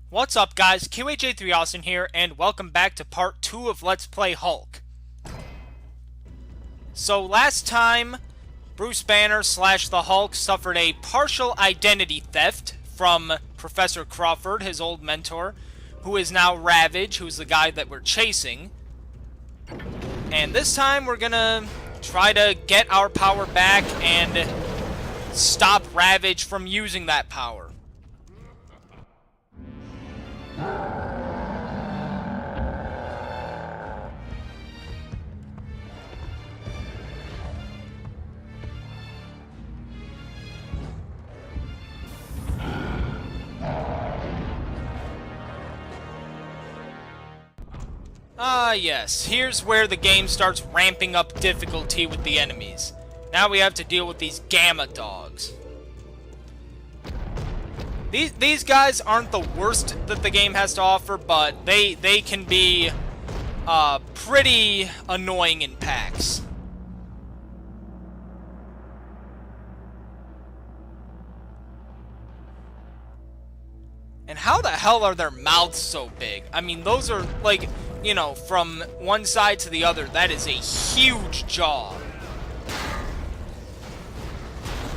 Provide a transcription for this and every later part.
What's up, guys? QHA3 Austin here, and welcome back to part 2 of Let's Play Hulk. So last time, Bruce Banner slash the Hulk suffered a partial identity theft from Professor Crawford, his old mentor, who is now Ravage, who's the guy that we're chasing. And this time we're gonna try to get our power back and stop Ravage from using that power. Yes, here's where the game starts ramping up difficulty with the enemies. Now we have to deal with these Gamma Dogs. These guys aren't the worst that the game has to offer, but they can be pretty annoying in packs. And how the hell are their mouths so big? I mean, those are, like, you know, from one side to the other, that is a huge jaw.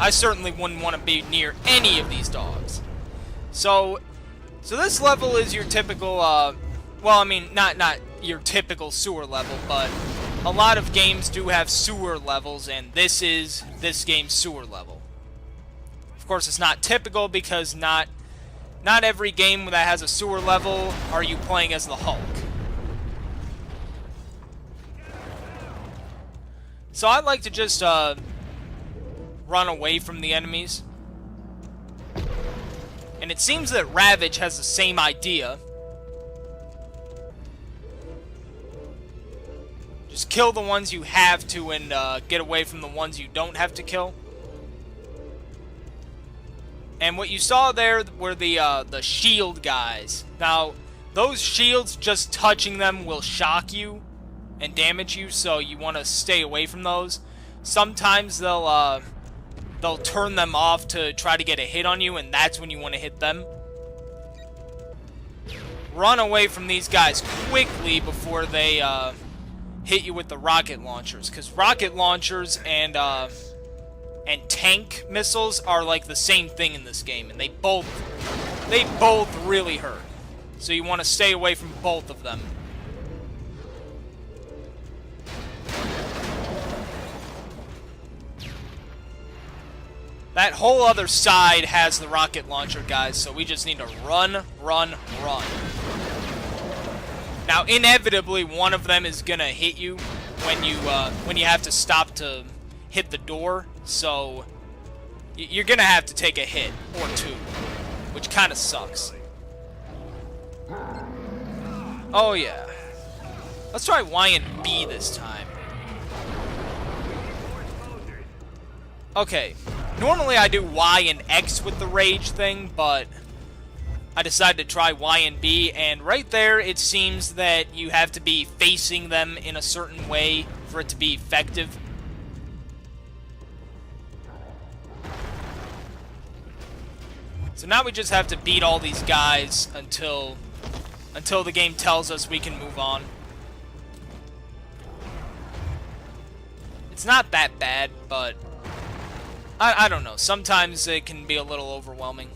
I certainly wouldn't want to be near any of these dogs. So this level is your typical, well, I mean, not your typical sewer level, but a lot of games do have sewer levels, and this is this game's sewer level. Of course, it's not typical because not every game that has a sewer level are you playing as the Hulk. So I like to just run away from the enemies. And it seems that Ravage has the same idea. Just kill the ones you have to and get away from the ones you don't have to kill. And what you saw there were the shield guys. Now, those shields, just touching them will shock you and damage you, so you want to stay away from those. Sometimes they'll turn them off to try to get a hit on you, and that's when you want to hit them. Run away from these guys quickly before they hit you with the rocket launchers, because rocket launchers and tank missiles are like the same thing in this game, and they both really hurt. So you want to stay away from both of them. That whole other side has the rocket launcher guys, so we just need to run, run, run. Now, inevitably, one of them is gonna hit you when you have to stop to hit the door, so you're gonna have to take a hit or two, which kind of sucks. Oh yeah, let's try Y and B this time. Okay, normally I do Y and X with the rage thing, but I decided to try Y and B, and right there it seems that you have to be facing them in a certain way for it to be effective. So now we just have to beat all these guys until the game tells us we can move on. It's not that bad, but I don't know. Sometimes it can be a little overwhelming.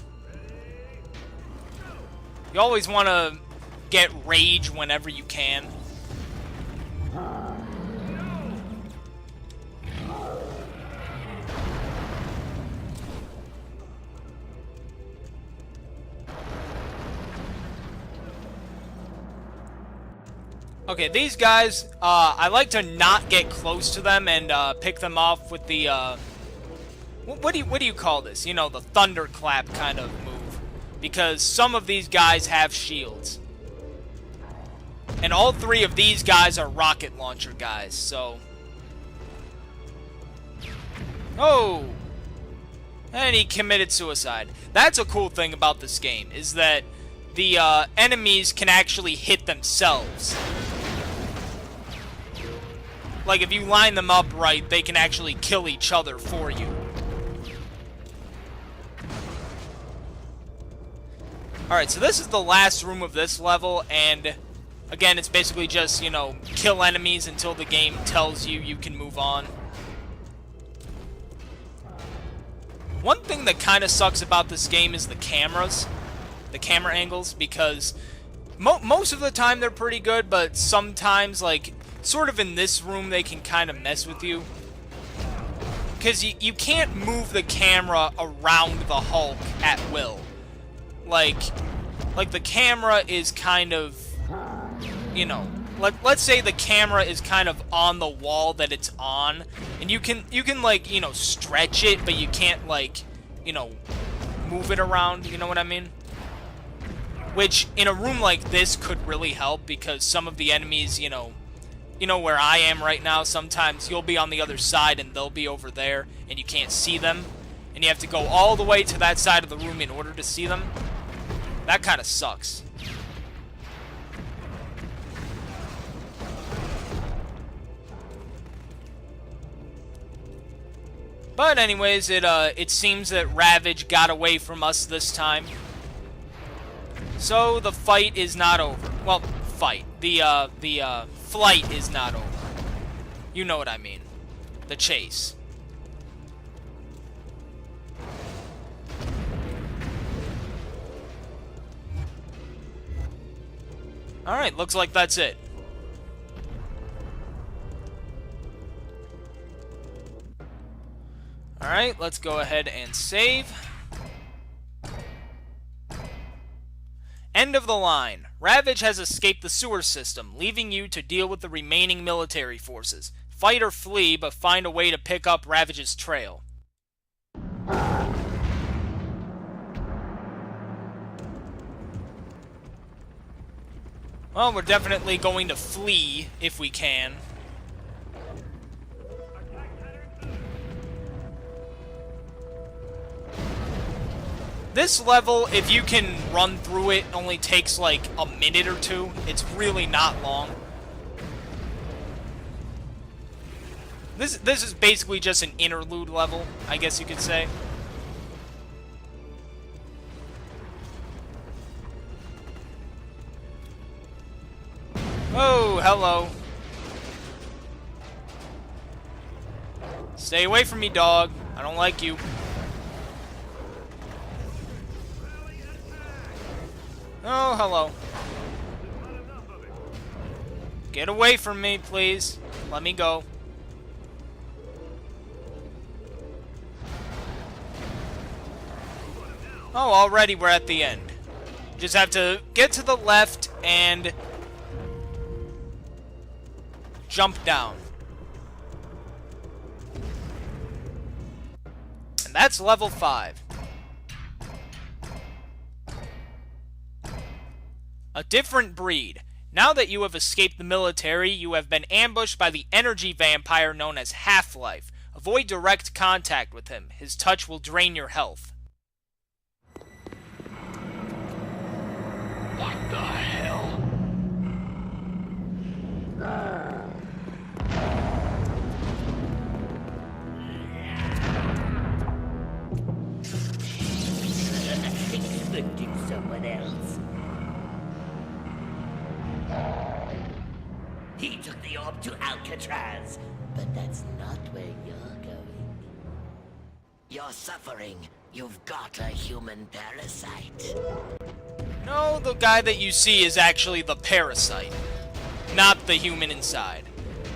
You always want to get rage whenever you can. Okay, these guys, I like to not get close to them and pick them off with the, what do you call this? You know, the thunderclap kind of move. Because some of these guys have shields. And all three of these guys are rocket launcher guys, so... Oh! And he committed suicide. That's a cool thing about this game, is that the enemies can actually hit themselves. Like, if you line them up right, they can actually kill each other for you. Alright, so this is the last room of this level, and again, it's basically just, you know, kill enemies until the game tells you you can move on. One thing that kind of sucks about this game is the cameras. The camera angles, because most of the time they're pretty good, but sometimes, like, sort of in this room, they can kind of mess with you. Because you can't move the camera around the Hulk at will. Like the camera is kind of, you know, let's say the camera is kind of on the wall that it's on, and you can like, you know, stretch it, but you can't, like, you know, move it around, you know what I mean? Which, in a room like this, could really help, because some of the enemies, you know where I am right now, sometimes you'll be on the other side and they'll be over there, and you can't see them, and you have to go all the way to that side of the room in order to see them. That kind of sucks. But anyways, it seems that Ravage got away from us this time. So the fight is not over. Well, fight. The flight is not over. You know what I mean. The chase. Alright, looks like that's it. Alright, let's go ahead and save. End of the line. Ravage has escaped the sewer system, leaving you to deal with the remaining military forces. Fight or flee, but find a way to pick up Ravage's trail. Well, we're definitely going to flee if we can. This level, if you can run through it, only takes like a minute or two. It's really not long. This is basically just an interlude level, I guess you could say. Oh, hello. Stay away from me, dog. I don't like you. Oh, hello. Get away from me, please. Let me go. Oh, already we're at the end. Just have to get to the left and jump down. And that's level 5. A different breed. Now that you have escaped the military, you have been ambushed by the energy vampire known as Half-Life. Avoid direct contact with him. His touch will drain your health. What the hell? Expecting someone else. He took the orb to Alcatraz, but that's not where you're going. You're suffering. You've got a human parasite. No, the guy that you see is actually the parasite, not the human inside.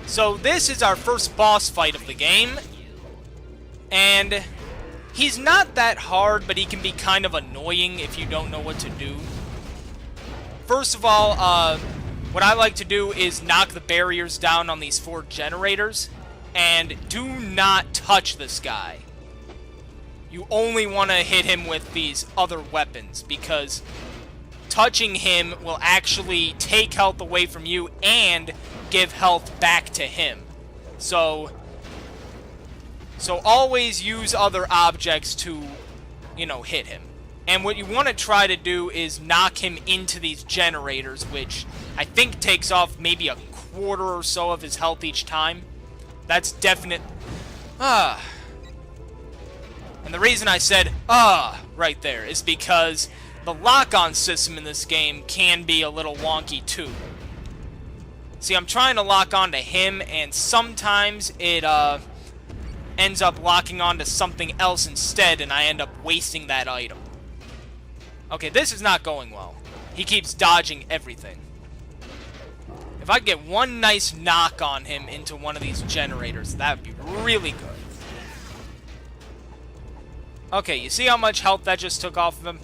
So this is our first boss fight of the game, and he's not that hard, but he can be kind of annoying if you don't know what to do. First of all, what I like to do is knock the barriers down on these 4 generators, and do not touch this guy. You only want to hit him with these other weapons, because touching him will actually take health away from you and give health back to him. So always use other objects to, you know, hit him. And what you want to try to do is knock him into these generators, which I think takes off maybe a quarter or so of his health each time. That's definite. And the reason I said right there is because the lock-on system in this game can be a little wonky too. See, I'm trying to lock onto him, and sometimes it ends up locking onto something else instead, and I end up wasting that item. Okay, this is not going well. He keeps dodging everything. If I could get one nice knock on him into one of these generators, that would be really good. Okay, you see how much health that just took off of him?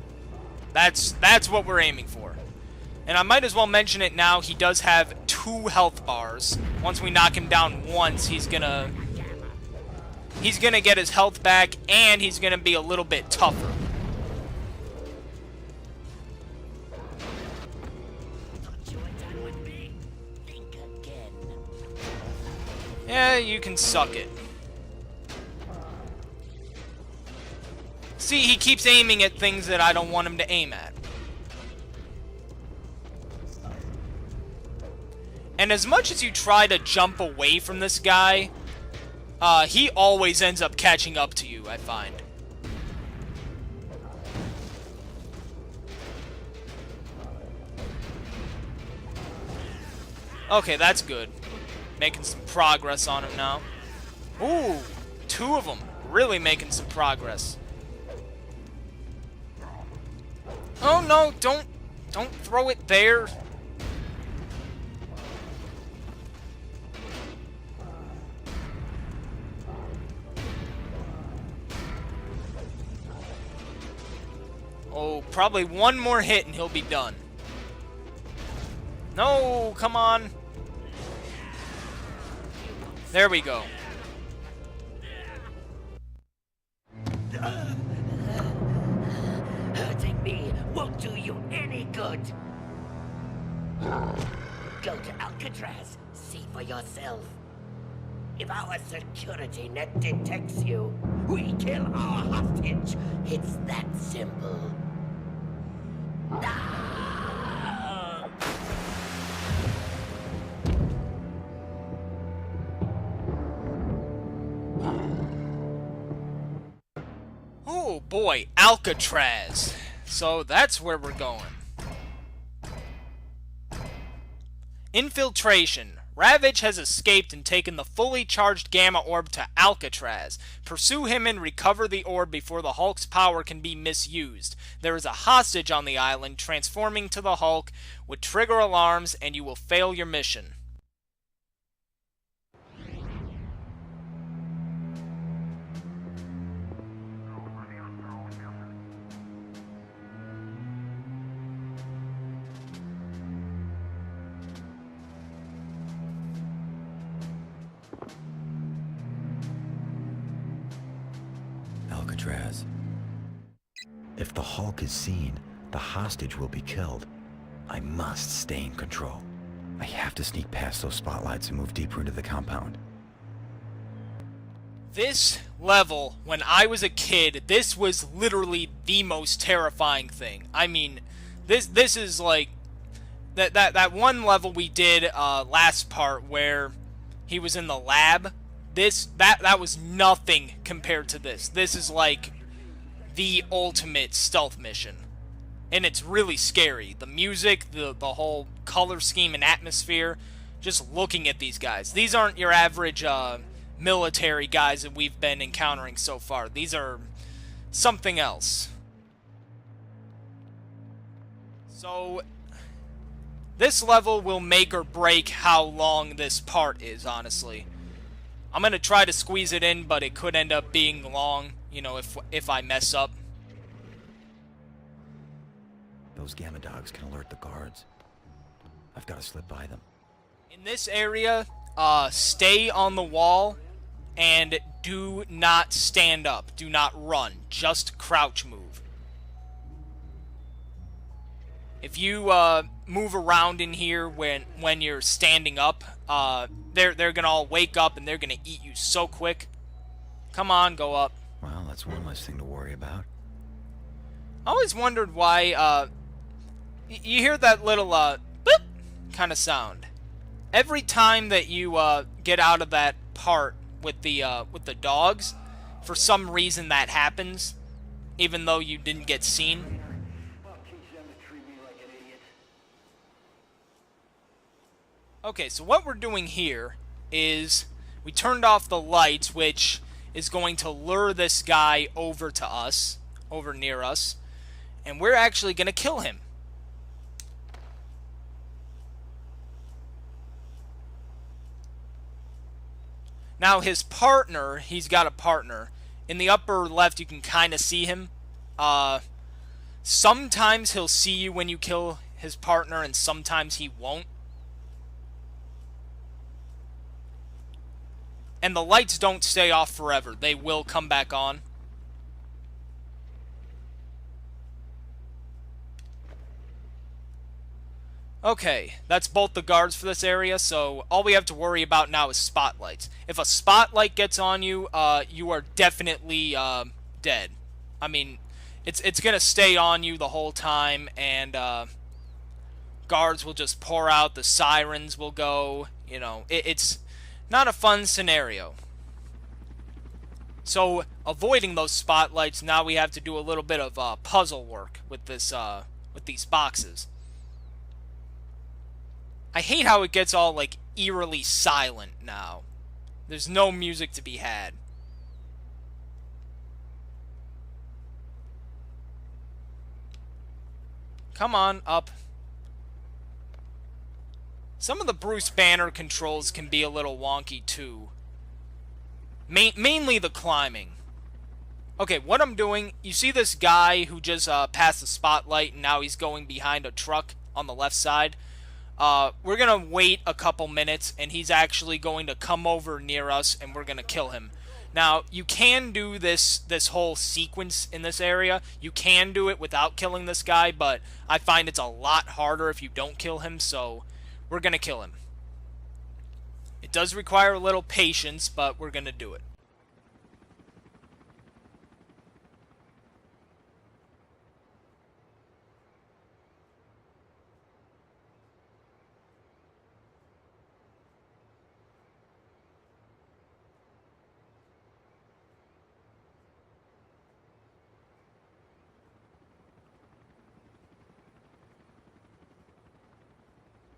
That's what we're aiming for. And I might as well mention it now, he does have 2 health bars. Once we knock him down once, he's gonna get his health back, and he's gonna be a little bit tougher. Yeah, you can suck it. See, he keeps aiming at things that I don't want him to aim at. And as much as you try to jump away from this guy, he always ends up catching up to you, I find. Okay, that's good. Making some progress on him now. Ooh, 2 of them. Really making some progress. Oh no, don't throw it there. Oh, probably one more hit and he'll be done. No, come on. There we go. Hurting me won't do you any good. Go to Alcatraz. See for yourself. If our security net detects you, we kill our hostage. It's that simple. Ah! Oh boy, Alcatraz. So that's where we're going. Infiltration. Ravage has escaped and taken the fully charged Gamma Orb to Alcatraz. Pursue him and recover the orb before the Hulk's power can be misused. There is a hostage on the island. Transforming to the Hulk would trigger alarms and you will fail your mission. Alcatraz. If the Hulk is seen, the hostage will be killed. I must stay in control. I have to sneak past those spotlights and move deeper into the compound. This level, when I was a kid, this was literally the most terrifying thing. I mean, this is like that one level we did last part where he was in the lab. That was nothing compared to this. This is like the ultimate stealth mission. And it's really scary. The music, the whole color scheme and atmosphere, just looking at these guys. These aren't your average military guys that we've been encountering so far. These are something else. So, this level will make or break how long this part is, honestly. I'm going to try to squeeze it in, but it could end up being long, you know, if I mess up. Those Gamma dogs can alert the guards. I've got to slip by them. In this area, stay on the wall and do not stand up. Do not run. Just crouch move. If you move around in here when you're standing up, they're gonna all wake up and they're gonna eat you so quick. Come on, go up. Well, that's one less thing to worry about. I always wondered why you hear that little boop kind of sound every time that you get out of that part with the dogs. For some reason that happens, even though you didn't get seen. Okay, so what we're doing here is we turned off the lights, which is going to lure this guy over to us, over near us, and we're actually going to kill him. Now his partner, he's got a partner. In the upper left you can kind of see him. Sometimes he'll see you when you kill his partner and sometimes he won't. And the lights don't stay off forever. They will come back on. Okay, that's both the guards for this area, so all we have to worry about now is spotlights. If a spotlight gets on you, you are definitely dead. I mean, it's gonna stay on you the whole time, and guards will just pour out, the sirens will go, you know, it's not a fun scenario. So, avoiding those spotlights, now we have to do a little bit of puzzle work with this, with these boxes. I hate how it gets all, like, eerily silent now. There's no music to be had. Come on, up. Some of the Bruce Banner controls can be a little wonky, too. Mainly the climbing. Okay, what I'm doing, you see this guy who just passed the spotlight and now he's going behind a truck on the left side? We're gonna wait a couple minutes and he's actually going to come over near us and we're gonna kill him. Now, you can do this whole sequence in this area. You can do it without killing this guy, but I find it's a lot harder if you don't kill him, so we're gonna kill him. It does require a little patience, but we're gonna do it.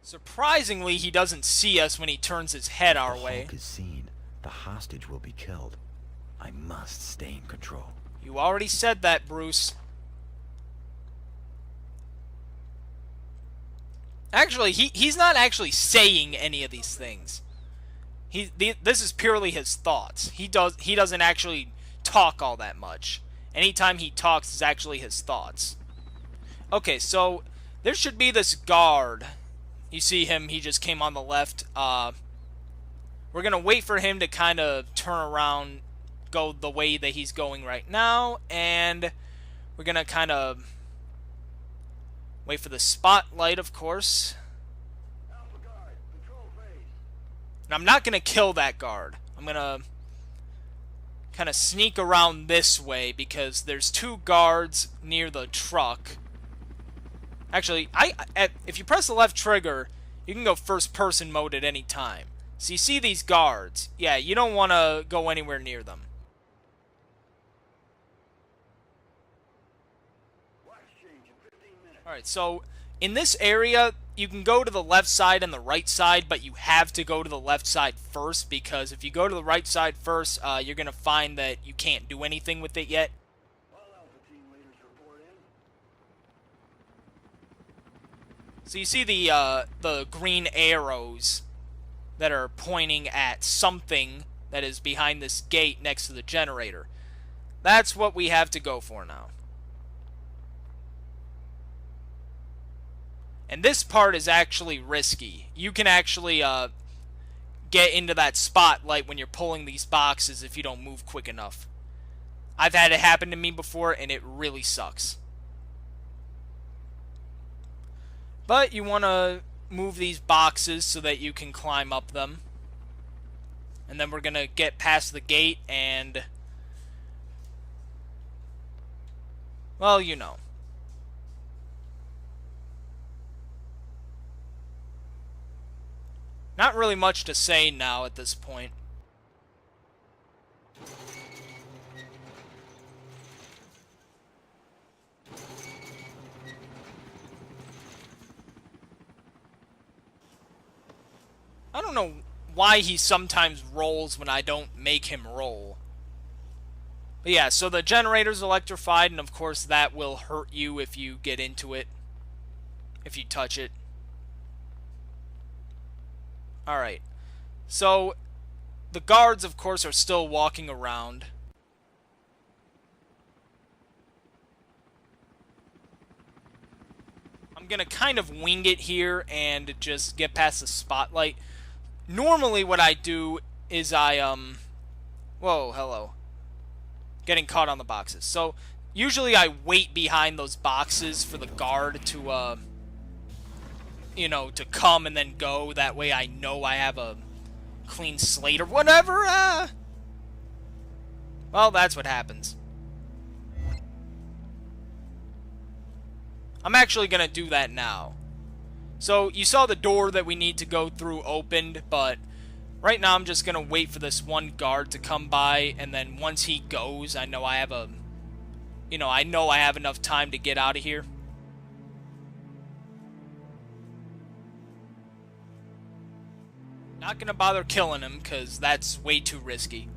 Surprisingly, he doesn't see us when he turns his head our way. The Hulk is seen. The hostage will be killed. I must stay in control. You already said that, Bruce. Actually, he's not actually saying any of these things. This is purely his thoughts. He doesn't actually talk all that much. Anytime he talks is actually his thoughts. Okay, so there should be this guard. You see him, he just came on the left. We're going to wait for him to kind of turn around, go the way that he's going right now, and we're going to kind of wait for the spotlight, of course. And I'm not going to kill that guard. I'm going to kind of sneak around this way because there's two guards near the truck. Actually, if you press the left trigger, you can go first-person mode at any time. So you see these guards. Yeah, you don't want to go anywhere near them. Alright, so in this area, you can go to the left side and the right side, but you have to go to the left side first, because if you go to the right side first, you're going to find that you can't do anything with it yet. So you see the green arrows that are pointing at something that is behind this gate next to the generator. That's what we have to go for now. And this part is actually risky. You can actually get into that spotlight when you're pulling these boxes if you don't move quick enough. I've had it happen to me before, and it really sucks. But you want to move these boxes so that you can climb up them. And then we're going to get past the gate and... well, you know. Not really much to say now at this point. I don't know why he sometimes rolls when I don't make him roll. But yeah, so the generator's electrified, and of course that will hurt you if you get into it. If you touch it. Alright. So, the guards, of course, are still walking around. I'm gonna kind of wing it here and just get past the spotlight. Normally what I do is whoa, hello. Getting caught on the boxes. So, usually I wait behind those boxes for the guard to, you know, to come and then go. That way I know I have a clean slate or whatever. Well, that's what happens. I'm actually gonna do that now. So, you saw the door that we need to go through opened, but right now I'm just gonna wait for this one guard to come by, and then once he goes, I know I have a... You know, I know I have enough time to get out of here. Not gonna bother killing him, because that's way too risky.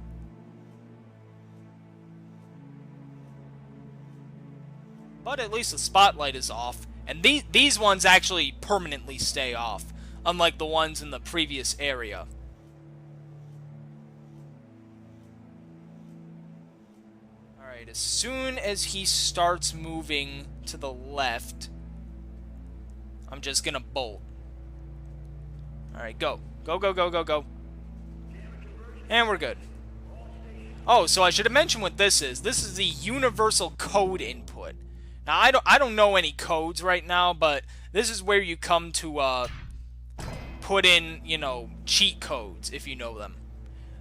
But at least the spotlight is off. And these ones actually permanently stay off, unlike the ones in the previous area. Alright, as soon as he starts moving to the left, I'm just gonna bolt. Alright, go. Go, go, go, go, go. And we're good. Oh, so I should have mentioned what this is. This is the universal code input. Now, I don't know any codes right now, but this is where you come to put in, you know, cheat codes, if you know them.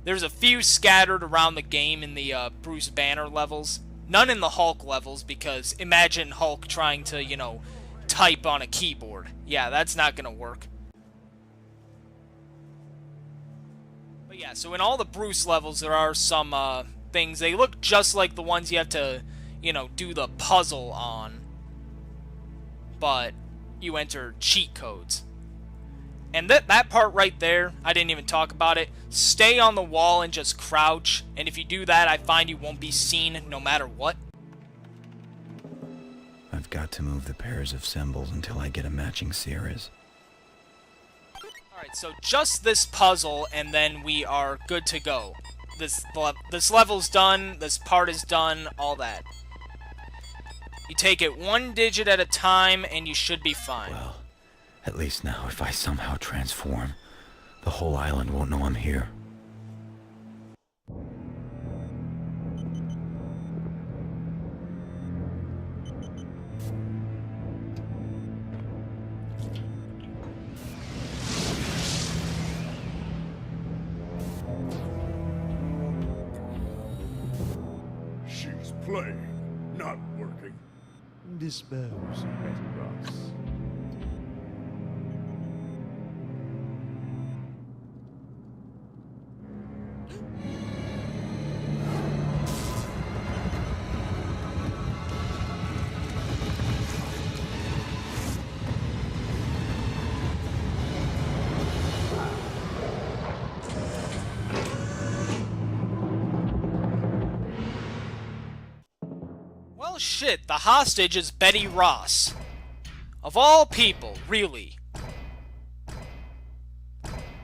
There's a few scattered around the game in the Bruce Banner levels. None in the Hulk levels, because imagine Hulk trying to, you know, type on a keyboard. Yeah, that's not gonna work. But yeah, so in all the Bruce levels, there are some things. They look just like the ones you have to, you know, do the puzzle on. But you enter cheat codes. And that part right there, I didn't even talk about it. Stay on the wall and just crouch. And if you do that, I find you won't be seen no matter what. I've got to move the pairs of symbols until I get a matching series. Alright, so just this puzzle, and then we are good to go. This level's done, this part is done, all that. You take it one digit at a time, and you should be fine. Well, at least now if I somehow transform, the whole island won't know I'm here. She's playing, not working. Dispose, Betty Ross. Well, shit, the hostage is Betty Ross. Of all people, really.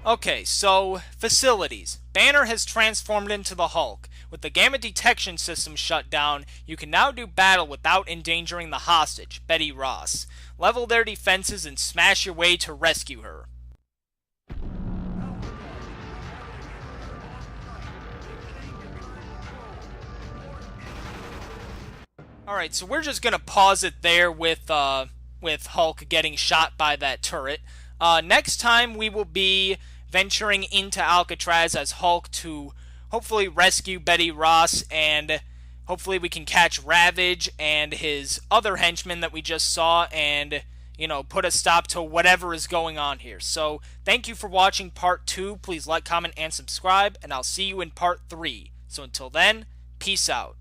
Okay, so, facilities. Banner has transformed into the Hulk. With the gamma detection system shut down, you can now do battle without endangering the hostage, Betty Ross. Level their defenses and smash your way to rescue her. Alright, so we're just gonna pause it there with Hulk getting shot by that turret. Next time we will be venturing into Alcatraz as Hulk to hopefully rescue Betty Ross, and hopefully we can catch Ravage and his other henchmen that we just saw, and, you know, put a stop to whatever is going on here. So, thank you for watching part 2. Please like, comment, and subscribe, and I'll see you in part 3. So until then, peace out.